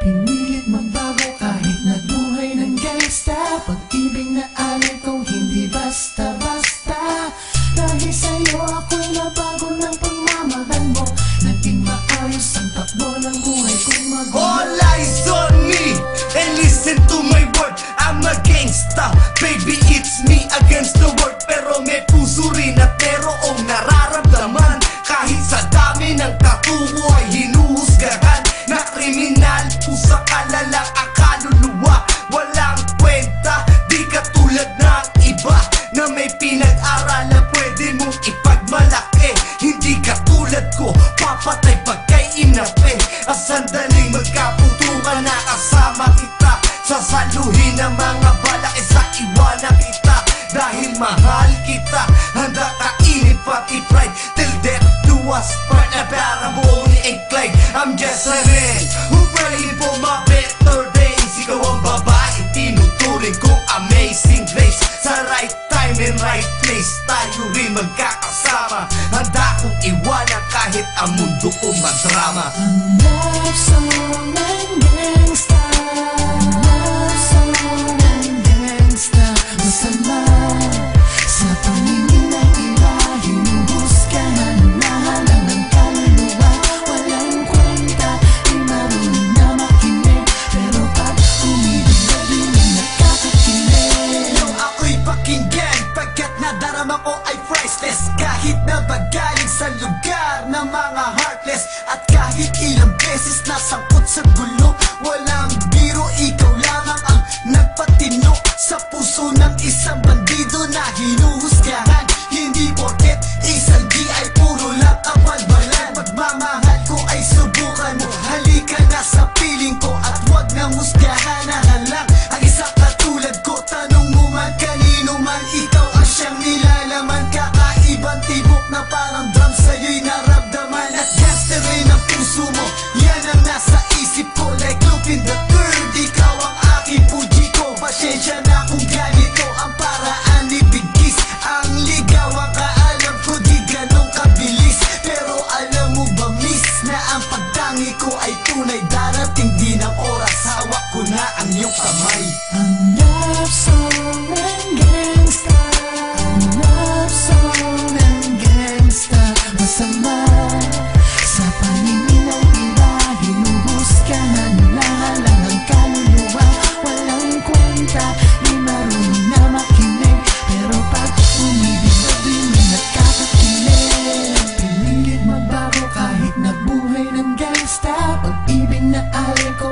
Pinilit magbago kahit nagbuhay ng gangsta. Pag-ibig na alay ko hindi basta-basta. Dahil sa'yo ako'y nabago ng pagmamahal mo. Naging maayos ang takbo ng buhay kong magulo. All eyes on me and listen to my word. I'm a gangsta, baby, it's me against the world. Pero may puso rin at merong nararamdaman. Kahit sa dami ng katubo ay hinuhusgahan na kriminal, pusa kalalang ang kaluluwa. Walang kwenta, di katulad ng iba na may pinag-aralan pwede mong ipagmalaki. Hindi katulad ko, papatay pagkay inapi. Ang sandaling magkaputukan na kasama kita. Sasaluhin ang mga balak sa iwanan kita. Dahil mahal kita, handa kainin pati pride. Till death do us part na para buong ni-incline. I'm just a man who praying for my better days. Ikaw ang babae, tinuturing kong amazing grace. Sa right time and right place, tayo rin magkakasama. Handa kong iwanan kahit ang mundo ko madrama. Ang love song ng gangsta, love song ng gangsta. Masama sa paningin ng iba, hinuhusgahan na lang ng kaluluwa. Walang kwenta, di marunong na makinig. Pero pag umibig na din ay nakakakilig. Yo, ako'y pakinggan pagkat nadarama ko ay priceless. Kahit na bagaling sa lugar ng mga heartless. At kahit ilang beses nasangkot sa gulo, walang biro, ikaw lamang ang nagpatino sa puso ng isang bandido na hinuhusgahan. Hindi porket isang di ay puro lang ang balbalan. Pagmamahal ko ay subukan mo, halika na sa piling ko at wag nang husgahan na halang ang isang katulad ko. Tanong mo man kanino man, ikaw ang siyang nilalaman. Kakaibang tibok na parang drum sa'yo'y naramdaman. At gangster rin ang puso mo, yan ang nasa isip ko. Like Lupin the Third, ikaw ang aking puji ko. Pasensya na kung ganito ang paraan ni Bigis. Ang ligaw ang kaalam ko, di ganong kabilis. Pero alam mo ba miss, na ang pagtangi ko ay tunay. Darating din ang oras, hawak ko na ang iyong kamay. Ang love song ng gangsta, ang love song ng gangsta. Masama sa paningin ng iba, hinuhusgahan na lang ang kaluluwa. Walang kwenta, di marunong na makinig. Pero pag umibig na din ay nakakakilig. Pinilit magbago kahit nabuhay ng gangsta. Pag-ibig na alay ko